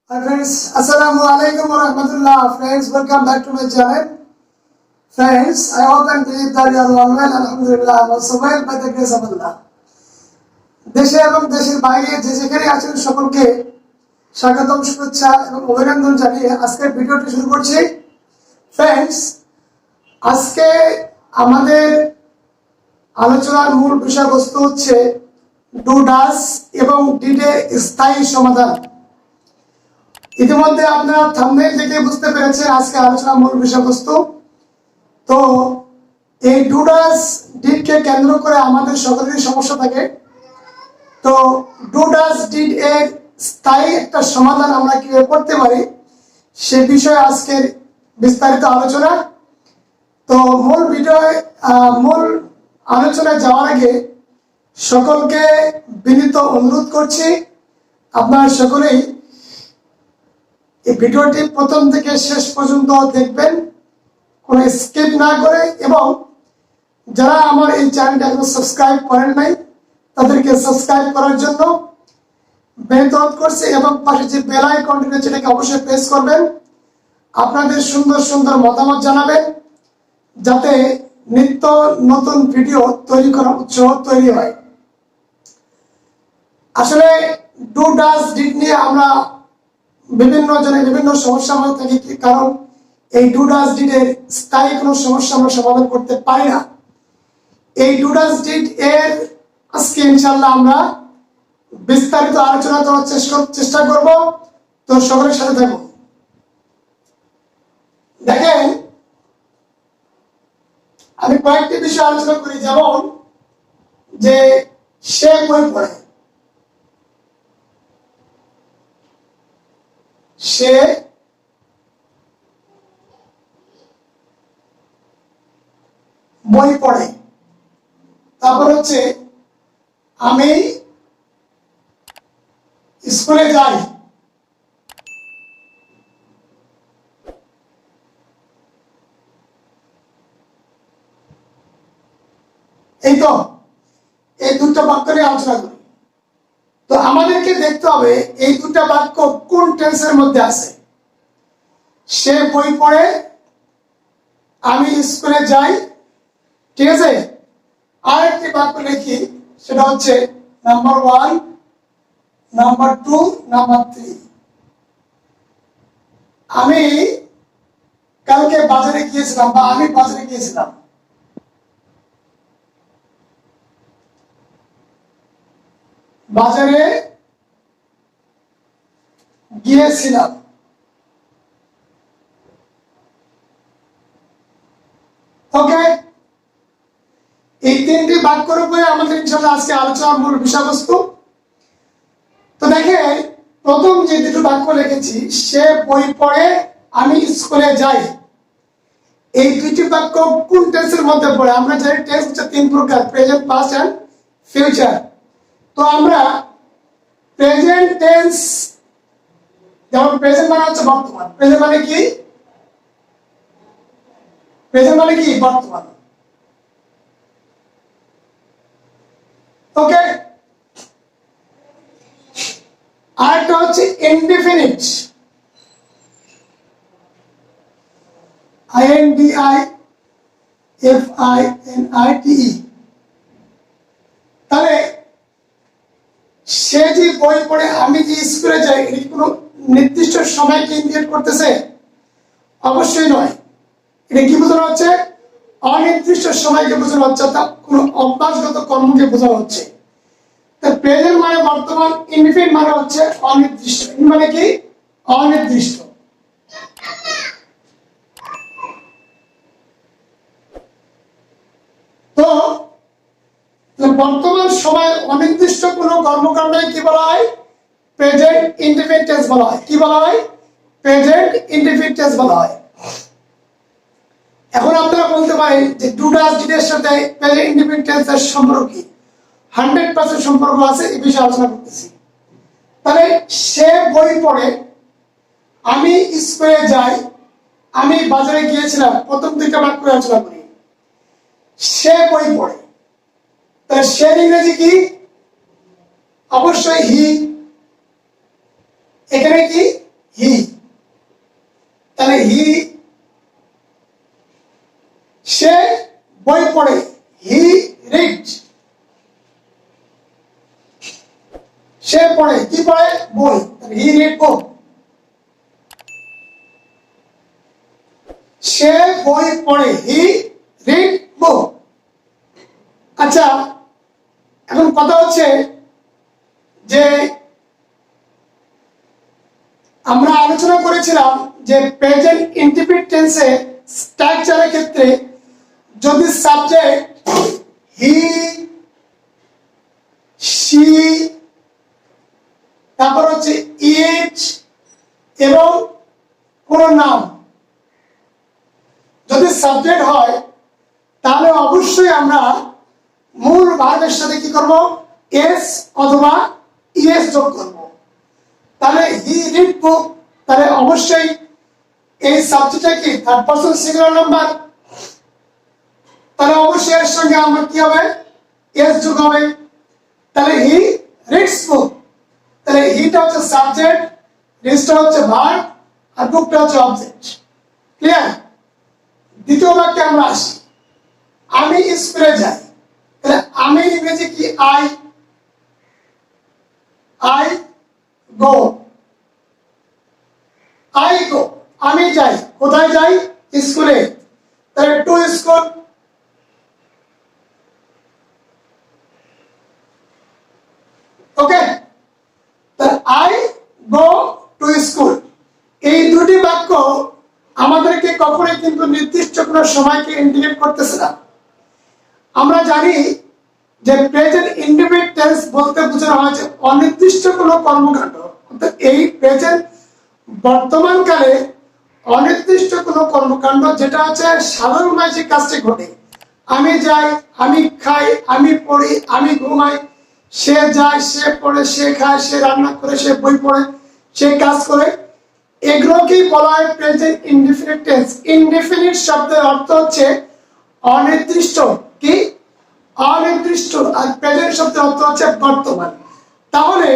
Hi friends, Assalamu alaikum wa rahmatullah. Friends, welcome back to my channel. Friends, I hope and believe that you are all well. Alhamdulillah, I'm also well by the grace of Allah. দেশে এবং দেশের বাইরে যে যেখানে আছেন সকলকে স্বাগতম, শুভেচ্ছা এবং অভিনন্দন জানিয়ে আজকের ভিডিওটি শুরু করছি। ফ্রেন্ডস, আজকে আমাদের আলোচনার মূল বিষয়বস্তু হচ্ছে ডু ডাস এবং ডিডের স্থায়ী সমাধান। ইতিমধ্যে আপনারা থাম্বনেল দেখে বুঝতে পেরেছেন আজকে আলোচনার মূল বিষয়বস্তু। তো এই ডু ডাস ডিডকে কেন্দ্র করে আমাদের সকলেরই সমস্যা থাকে। তো ডু ডাস ডিড এর স্থায়ী একটা সমাধান আমরা কিভাবে করতে পারি সে বিষয়ে আজকের বিস্তারিত আলোচনা। তো মূল আলোচনায় যাওয়ার আগে সকলকে বিনীত অনুরোধ করছি, আপনারা সকলেই এই ভিডিওটি প্রথম থেকে শেষ পর্যন্ত দেখবেন, কোনো স্কিপ না করে, এবং যারা আমার এই চ্যানেলটি এখনো সাবস্ক্রাইব করেন নাই তাদেরকে সাবস্ক্রাইব করার জন্য বিনীত অনুরোধ করছি, এবং পাশে যে বেল আইকনটি রয়েছে সেটাকে অবশ্যই প্রেস করবেন। আপনাদের সুন্দর সুন্দর মতামত জানাবেন যাতে নিত্য নতুন ভিডিও তৈরি করার উৎসাহ তৈরি হয়। আসলে ডু ডাস ডিড নিয়ে আমরা বিভিন্ন জনে বিভিন্ন সমস্যার মধ্যে থাকি, কারণ এই ডু ডাস ডিড এর স্থায়ী কোনো সমস্যা আমরা সমাধান করতে পারি না। এই ডু ডাস ডিড এর আজকে ইনশাআল্লাহ আমরা বিস্তারিত আলোচনা করার চেষ্টা করব। তো সকলের সাথে থাকুন। দেখেন, আমি কয়েকটি বিষয় আলোচনা করি, যেমন যে সে বই পড়ে, সে বই পড়ে। তারপর হচ্ছে আমি স্কুলে যাই। এই তো এই দুটো বাক্য নিয়ে আলোচনা করি। তো আমাদেরকে দেখতে হবে এই দুটো বাক্য কোন টেন্সের মধ্যে আছে। সে বই পড়ে, আমি স্কুলে যাই, ঠিক আছে। আরেকটি বাক্য লিখি, সেটা হচ্ছে নাম্বার 1, নাম্বার 2, নাম্বার 3। আমি কালকে বাজারে গিয়েছিলাম, বা আমি বাজারে গিয়েছিলাম। বাজারে গিয়েছিলাম। ওকে, এই তিনটি বাক্যের উপরে আমাদের ইনশাআল্লাহ আজকে আলোচনার মূল বিষয়বস্তু। তো দেখেন, প্রথম যে দুটো বাক্য লিখেছি, সে বই পড়ে, আমি স্কুলে যাই, এই দুটি বাক্য কোন টেন্সের মধ্যে পড়ে? আমরা জানি টেন্স হচ্ছে তিন প্রকার, প্রেজেন্ট, পাস্ট এন্ড ফিউচার। তো আমরা প্রেজেন্ট টেন্স, যেমন প্রেজেন্ট মানে হচ্ছে বর্তমান, প্রেজেন্ট মানে কি? প্রেজেন্ট মানে কি? বর্তমান। ওকে, আরেকটা হচ্ছে ইনডিফিনিট, INDIFINITE। তাহলে সে যে বই পড়ে, আমি যে স্কুলে যাই, এটা কি কোনো নির্দিষ্ট সময়কে ইন্ডিকেট করতেছে? অবশ্যই নয়। এটা কি বোঝানো হচ্ছে? অনির্দিষ্ট সময়কে বোঝানো হচ্ছে, অর্থাৎ কোনো অভ্যাসগত কর্মকে বোঝানো হচ্ছে। প্রেজেন্ট মানে বর্তমান, ইনডিফিনিট মানে হচ্ছে অনির্দিষ্ট। মানে কি? অনির্দিষ্ট। তো বর্তমান সময় অনির্দিষ্ট কোন কর্মকাণ্ডকে কি বলা হয়? প্রেজেন্ট ইনডিফিনিট টেন্স বলা হয়। কি বলা হয়? প্রেজেন্ট ইনডিফিনিট টেন্স বলা হয়। এখন আপনারা বলতে পারেন যে ডু ডাস ডিড এর সাথে প্রেজেন্ট ইনডিফিনিট টেন্সের সম্পর্ক কি? 100% সম্পর্ক আছে, এই বিষয়ে আলোচনা করতেছি। তাহলে সে বই পড়ে, আমি স্কুলে যাই, আমি বাজারে গিয়েছিলাম, প্রথম দুইটা বাক্য আলোচনা করি। সে বই পড়ে, তাহলে সে ইংরেজি কি? অবশ্যই হি। এখানে কি হি, তাহলে হি সে বই পড়ে, হি রিড, সে পড়ে, কি পড়ে? বই, হি রিড বুক। সে বই পড়ে, হি রিড বুক। আচ্ছা, এখন কথা হচ্ছে যে আমরা আলোচনা করেছিলাম যে প্রেজেন্ট ইনডিফিনিট টেন্সে স্ট্রাকচারের ক্ষেত্রে যদি সাবজেক্ট হি, সি, তারপর হচ্ছে ইট এবং কোন নাম যদি সাবজেক্ট হয়, তাহলে অবশ্যই আমরা মূল ভার্বের সাথে কি করব? এস অথবা ইএস যোগ করব। তাহলে হি রিড বুক, তাহলে অবশ্যই এই সাবজেক্টটা কি থার্ড পারসন সিঙ্গুলার নাম্বার, তাহলে অবশ্যই এর সঙ্গে আমরা কি হবে? এস যোগ হবে। তাহলে হি রিডস বুক, তাহলে হিটা হচ্ছে সাবজেক্ট, রিডসটা হচ্ছে ভার্ব, আর বুকটা হচ্ছে অবজেক্ট। ক্লিয়ার? দ্বিতীয় বাক্যে আমরা আসি, আমি স্কুলে যাই, তাহলে আমি ইংরেজি কি? I, I go, I go, আমি যাই, কোথায় যাই? স্কুলে, তাহলে টু স্কুল। ওকে, তাহলে আই গো টু স্কুল। এই দুটি বাক্য আমাদেরকে কখনোই কিন্তু নির্দিষ্ট কোনো সময়কে ইন্ডিকেট করতেছে না। আমরা জানি যে প্রেজেন্ট ইনডিফিনিট টেন্স বলতে বোঝানো হয় যে অনির্দিষ্ট কোনো কর্মকাণ্ড, অর্থাৎ এই প্রেজেন্ট বর্তমান কালে অনির্দিষ্ট কোনো কর্মকাণ্ড যেটা হচ্ছে সাধারণভাবে যে কাজটি ঘটে, আমি যাই, আমি খাই, আমি পড়ি, আমি ঘুমাই, সে যায়, সে পড়ে, সে খায়, সে রান্না করে, সে বই পড়ে, সে কাজ করে, এগুলোকেই বলা হয় প্রেজেন্ট ইনডিফিনিট টেন্স। ইনডিফিনিট শব্দের অর্থ হচ্ছে অনির্দিষ্ট, কি? অনির্দিষ্ট। আর প্রেজেন্ট শব্দের অর্থ হচ্ছে বর্তমান। তাহলে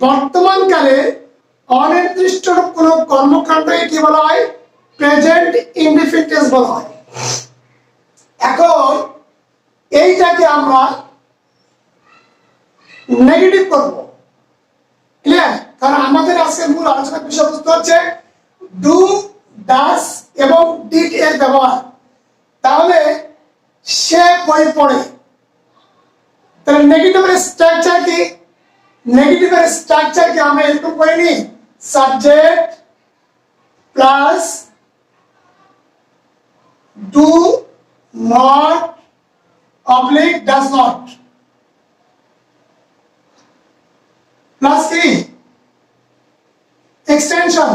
বর্তমান কালে অনির্দিষ্ট কোন কর্মকাণ্ডকে কি বলা হয়? প্রেজেন্ট ইনডিফিনিট টেন্স বলা হয়। এখন এইটাকে আমরা নেগেটিভ করব। ক্লিয়ার? কারণ আমাদের আজকের মূল আলোচনার বিষয়বস্তু হচ্ছে ডু, ডাস এবং ডিড এর ব্যবহার। তাহলে সে বই পড়ে, তাহলে নেগেটিভের স্ট্রাকচার কি? নেগেটিভের স্ট্রাকচার কি আমরা এরকম করে নিই, subject plus do not oblique does not plus কি এক্সটেনশন।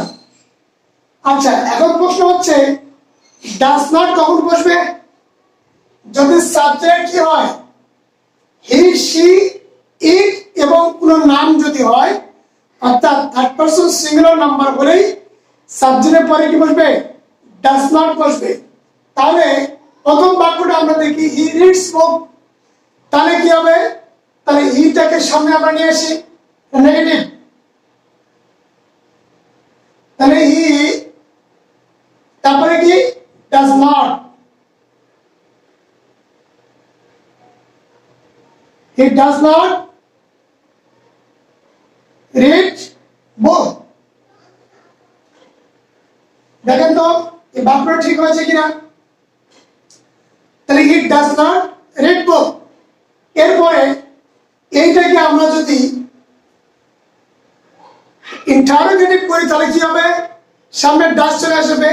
আচ্ছা, এখন প্রশ্ন হচ্ছে ডাজ নট কখন বসবে? যদি সাবজেক্ট কি হয় হি, সি, ইট এবং কোন নাম যদি হয়, অর্থাৎ থার্ড পারসন সিঙ্গুলার নাম্বার হলেই সাবজেক্টের পরে কি বসবে? ডাজ নট বসবে। তাহলে প্রথম বাক্যটা আমরা দেখি হি রিডস বুক, তাহলে কি হবে? তাহলে হিটাকে সামনে আমরা নিয়ে আসি, নেগেটিভ। তাহলে হি, তারপরে কি? Does not, he does not read book। দেখেন তো এই বাক্যটা ঠিক হয়েছে কিনা? তাহলে he does not read book। এরপরে এইটাকে আমরা যদি ইন্টারোগেটিভ করি তাহলে কি হবে? সামনে ডাস চলে আসবে।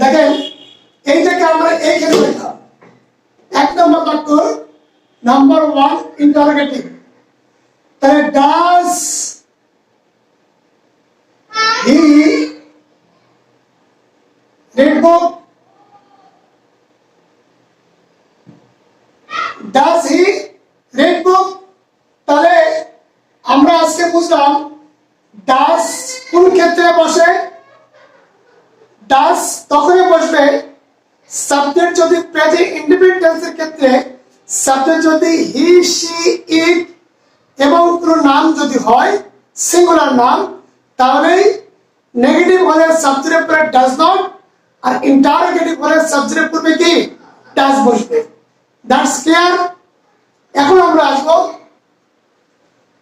দেখেন এইটাকে আমরা এইখানে লিখলাম, এক নম্বর বাক্য নাম্বার 1 ইন্টারোগেটিভ। তাহলে does he read book, does he read বুক। তাহলে আমরা আজকে বুঝলাম ডাজ কোন ক্ষেত্রে বসে। ডাজ তখনই বসবে সাবজেক্ট যদি প্রেজেন্ট ইনডিফিনিট টেন্সের ক্ষেত্রে সাবজেক্ট যদি হি, সি, ইট এবং কোন নাম যদি হয় সিঙ্গুলার নাম, তাহলেই নেগেটিভ হলে সাবজেক্টের পরে ডাজ নট, আর ইন্টারোগেটিভ হলে সাবজেক্টের পূর্বে কি ডাজ বসবে। That's clear. এখন আমরা আসবো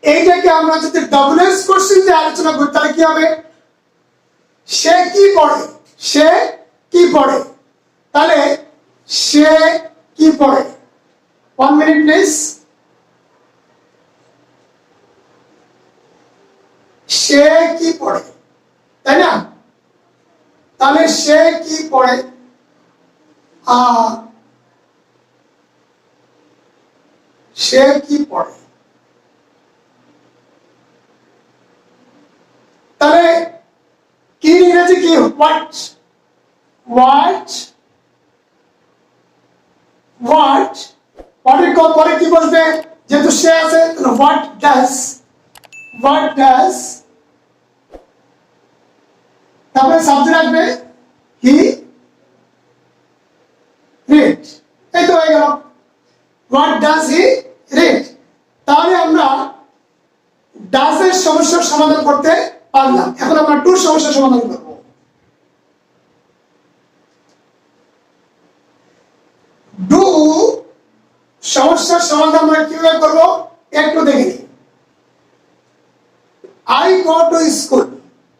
এইটাকে আমরা যদি ডব্লিউএস কোশ্চেন দিয়ে আলোচনা করি তাহলে কি হবে, সে কি পড়ে, সে কি পড়ে। তাহলে সে কি পড়ে, 1 মিনিট প্লিজ। সে কি পড়ে, তাই না? তাহলে সে কি পড়ে, সে কি পড়ে। তাহলে কি ইংরেজি কি, হোয়াট, হোয়াট, হোয়াট, হোয়াটের পরে কি বলবে, যেহেতু সে আছে হোয়াট ডাজ, হোয়াট ডাজ, তারপরে সাবজেক্ট আসবে হি রিড। এই তো হয়ে গেল, হোয়াট ডাজ হি রিড। তাহলে আমরা ডাজের সমস্যার সমাধান করতে পারলাম। এখন আমরা টুর সমস্যার সমাধান করব। ডু সমস্যার সমাধান আমরা কিভাবে করব একটু দেখে নিই। আই গো টু স্কুল,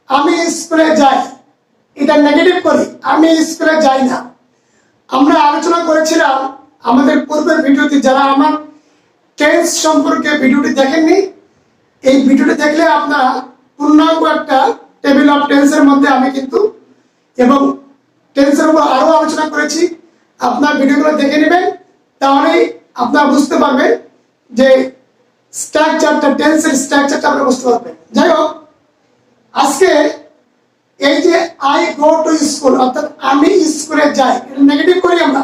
আমি স্কুলে যাই, এটা নেগেটিভ করি, আমি স্কুলে যাই না। আমরা আলোচনা করেছিলাম আমাদের পূর্বের ভিডিওতে, যারা আমার টেন্স সম্পর্কে ভিডিওটি দেখেননি, এই ভিডিওটি দেখলে আপনারা পূর্ণাঙ্গ একটা টেবিল অফ টেন্সের মধ্যে আমি কিন্তু এবং টেন্সের উপর আরো আলোচনা করেছি। আপনার ভিডিওগুলো দেখে নেবেন, তাহলেই আপনারা বুঝতে পারবেন যে স্ট্রাকচারটা, টেন্সের স্ট্রাকচারটা আপনারা বুঝতে পারবেন। যাই হোক, আজকে এই যে আই গো টু স্কুল, অর্থাৎ আমি স্কুলে যাই, এটা নেগেটিভ করি আমরা,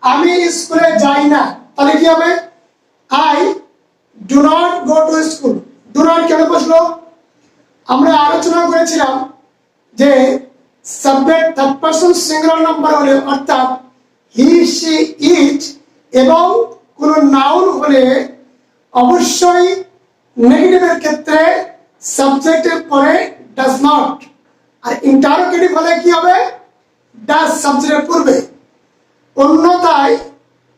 আমি স্কুলে যাই না। তাহলে কি হবে, I do not go to school. Do not কেন বসলো, আমরা আলোচনা করেছিলাম যে subject third person singular number হলে, অর্থাৎ হি সি ইট এবং কোন নাউন হলে অবশ্যই নেগেটিভের ক্ষেত্রে সাবজেক্টের পরে ডাজ নট, আর ইন্টারোগেটিভ হলে কি হবে, ডাজ সাবজেক্টের পূর্বে। অন্যথায়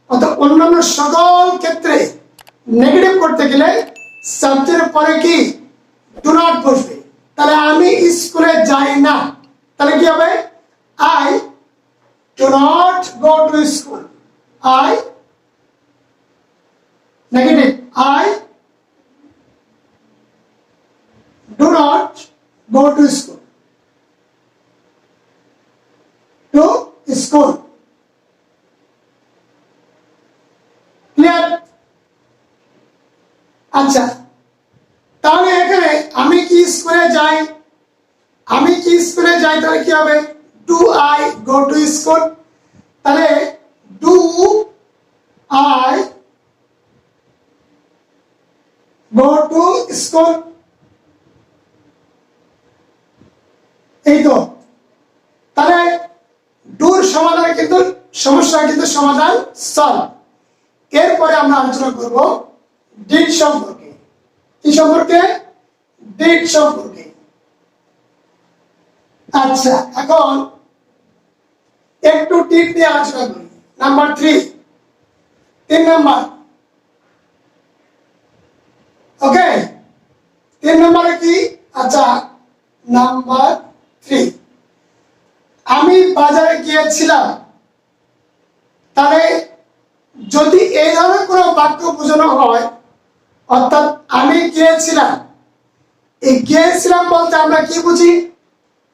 অর্থাৎ অন্যান্য সকল ক্ষেত্রে নেগেটিভ করতে গেলে সাবজেক্টের পরে কি ডু নট বসবে। তাহলে আমি স্কুলে যাই না, তাহলে কি হবে, I do not go to school. I negative, I do not go to school, to school. Clear? আচ্ছা, তাহলে এখানে আমি কি স্কুলে যাই, আমি কি স্কুলে যাই, তাহলে কি হবে, do I go to school. তাহলে do I go to school, এই তো। তাহলে ডুর সমাধানে কিন্তু সমস্যা কিন্তু সমাধান সলভ। এরপরে আমরা আলোচনা করব ডিড সম্পর্কে। কি সম্পর্কে, ডিড সম্পর্কে। আচ্ছা, এখন একটু ডিড নিয়ে আলোচনা করি। Number 3, 3 number. ওকে, 3 নম্বরে কি, আচ্ছা নাম্বার 3, আমি বাজারে গিয়েছিলাম। তাহলে যদি এই ধরনের কোনো বাক্য বোঝানো হয়, অর্থাৎ আমি গিয়েছিলাম, এই গিয়েছিলাম বলতে আমরা কি বুঝি,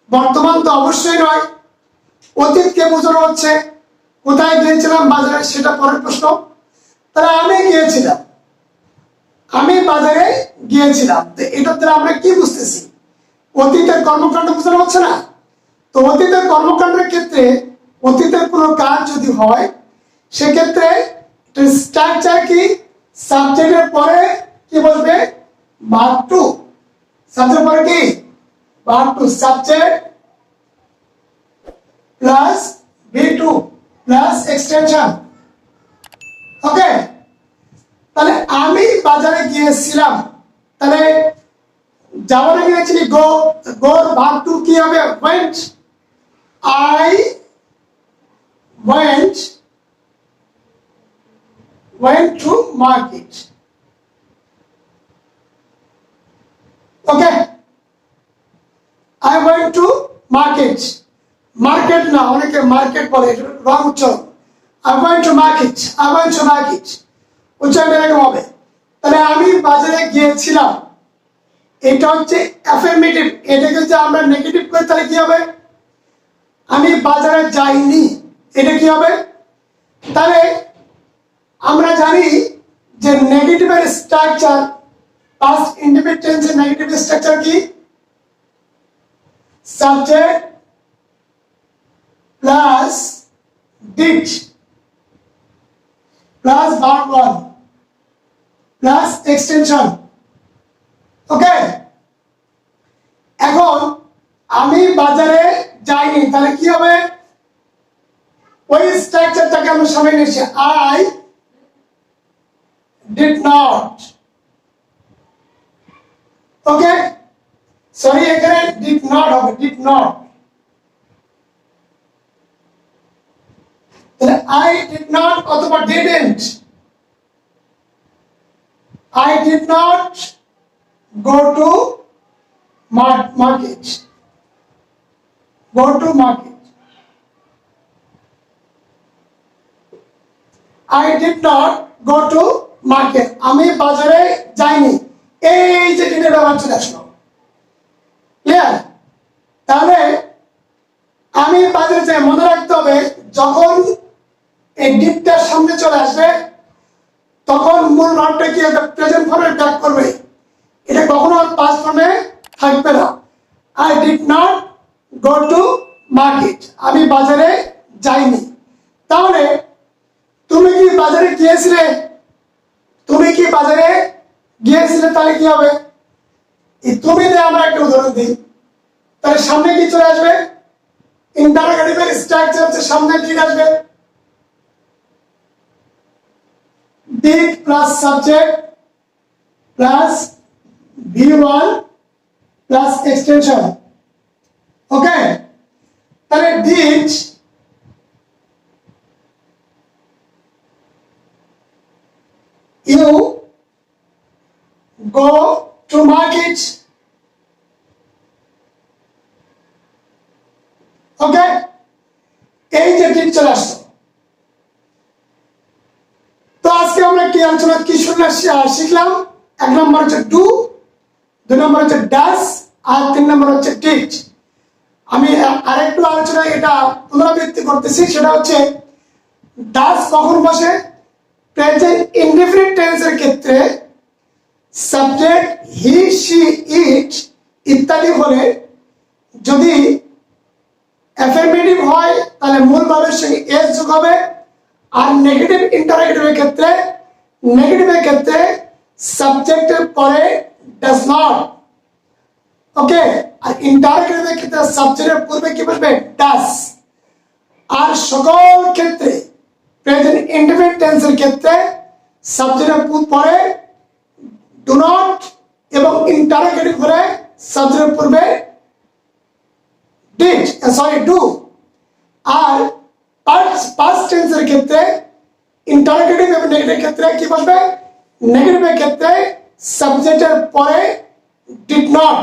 বর্তমান তো অবশ্যই নয়, অতীতকে বোঝানো হচ্ছে। কোথায় গিয়েছিলাম, বাজারে, সেটা পরের প্রশ্ন। তাহলে আমি গিয়েছিলাম, আমি বাজারে গিয়েছিলাম, তো এটার দ্বারা আমরা কি বুঝতেছি, অতীতের কর্মকাণ্ড বোঝানো হচ্ছে না। তো অতীতের কর্মকাণ্ডের ক্ষেত্রে অতীতের কোনো কাজ যদি হয়, সেক্ষেত্রে স্ট্রাকচার কি, সাবজেক্টের পরে কি বলবে, ভার্ব টু। সাবজেক্টের পরে কি, verb two, subject plus V2 plus extension. Okay, তাহলে আমি বাজারে গিয়েছিলাম, তাহলে যাওয়ার আগে অ্যাকচুয়ালি গো, গোর ভাগ টু কি হবে? Went. I went to market. Okay, I went to market. Market না, অনেকে মার্কেট বলে, রং উচ্চারণ। I went to market. উচ্চারণ এরকম হবে। তাহলে আমি বাজারে গিয়েছিলাম, এটা হচ্ছে অ্যাফার্মেটিভ। এটাকে যদি আমরা নেগেটিভ করি তাহলে কি হবে? আমি বাজারে যাইনি, এটা কি হবে? তাহলে আমরা জানি যে নেগেটিভের স্ট্রাকচার, পাস্ট ইনডিফিনিট টেন্সের নেগেটিভ স্ট্রাকচার কি? Subject plus did plus verb one plus extension. Okay, এখন আমি বাজারে যাইনি, তাহলে কি হবে? ওই স্ট্রাকচারটাকে আমরা সামনে নিয়েছি, I did not. Okay, sorry, এখানে did not হবে, did not। তাহলে I did not অথবা didn't। I did not go to market। Go to market। I did not go to market, আমি বাজারে যাইনি, এই যে ডিডের ব্যবহার চলে আসলো। ক্লিয়ার? তাহলে আমি বাজারে যাই, মনে রাখতে হবে যখন এই ডিডটার সামনে চলে আসবে তখন মূল ভার্বটা কি হবে? প্রেজেন্ট ফর্মে ব্যাক করবে, এটা কখনো পাস্ট ফর্মে থাকবে না। I did not go to market, আমি বাজারে যাইনি। তাহলে তুমি কি বাজারে গিয়েছিলে? তাহলে কি হবে? তুমি দিয়ে আমরা একটা উদাহরণ দিই, তাহলে সামনে কি চলে আসবে? ইন্টারোগেটিভের স্ট্রাকচার হচ্ছে সামনে ডিড আসবে, did plus subject plus V1 plus extension. Okay, তাহলে did you go to market? Okay, এই যে ঠিক চলে আসতো। তো আজকে আমরা কি আলোচনা কি শিখলাম? 1 নম্বর হচ্ছে ডু, 2 নম্বর হচ্ছে ডাস, আর 3 নম্বর হচ্ছে ডিড। আমি আরেকটু আলোচনা এটা পুনরাবৃত্তি করতেছি, সেটা হচ্ছে ডাস কখন বসে? প্রেজেন্ট ইনডিফিনিট টেন্সের ক্ষেত্রে সাবজেক্ট হি, শি, ইট ইত্যাদি হলে যদি অ্যাফার্মেটিভ হয় তাহলে মূল ভার্বের সঙ্গে এস যোগ হবে। আর ইন্টারোগেটিভের ক্ষেত্রে সাবজেক্টের পরে ডাজ নট। ওকে, আর ইন্টারোগেটিভের ক্ষেত্রে সাবজেক্টের পূর্বে কি বসবে? ডাজ। আর সকল ক্ষেত্রে প্রেজেন্ট ইনডিফিনিট টেন্সের ক্ষেত্রে সাবজেক্টের পরে ডু নট এবং ইন্টারোগেটিভ হলে সাবজেক্টের পূর্বে ডু। আর পাস্ট টেন্সের ক্ষেত্রে ইন্টারোগেটিভ এবং নেগেটিভ ক্ষেত্রে কি বসবে? নেগেটিভের ক্ষেত্রে সাবজেক্টের পরে ডিড নট।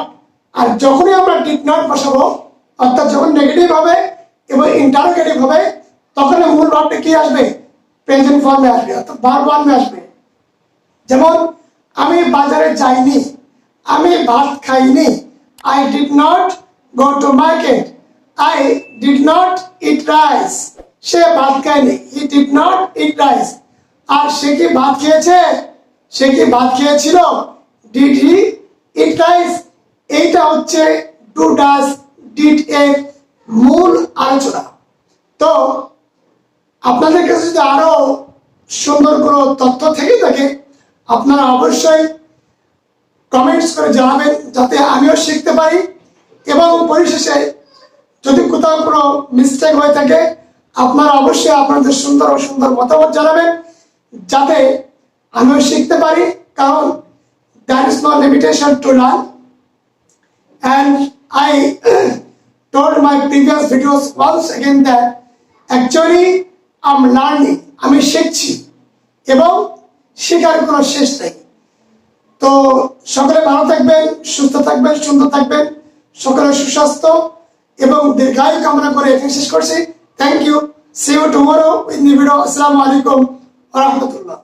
আর যখনই আমরা ডিড নট বসাবো, অর্থাৎ যখন নেগেটিভ হবে এবং ইন্টারোগেটিভ হবে, তখন মূল ভার্বটা কি আসবে? প্রেজেন্ট ফর্মে আসবে, অর্থাৎ ভার্ব ওয়ানে আসবে। যেমন আমি বাজারে যাইনি, আমি ভাত খাইনি। I did not go to market. I did not eat rice. সে ভাত খায়নি, he did not eat rice. আর সে কি ভাত খেয়েছে? সে কি ভাত খেয়েছিল? Did he eat rice? এইটা হচ্ছে ডু, ডাজ, ডিড এর মূল আলোচনা। তো আপনাদের কাছে যদি আরো সুন্দর কোনো তথ্য থেকে থাকে আপনারা অবশ্যই কমেন্টস করে জানাবেন, যাতে আমিও শিখতে পারি। এবং পরিশেষে যদি কোথাও কোনো মিস্টেক হয়ে থাকে আপনারা অবশ্যই আপনাদের সুন্দর মতামত জানাবেন, যাতে আমিও শিখতে পারি। কারণ that is not limitation to learn, and I told my previous videos once again that actually I'm learning, আমি শিখছি এবং শেখার কোনো শেষ নেই। তো সকলে ভালো থাকবেন, সুস্থ থাকবেন, সুন্দর থাকবেন, সকলের সুস্বাস্থ্য এবং দীর্ঘায়ু কামনা করে এখানে শেষ করছি। Thank you, see you tomorrow in the video. আসসালামু আলাইকুম ওয়া রাহমাতুল্লাহ।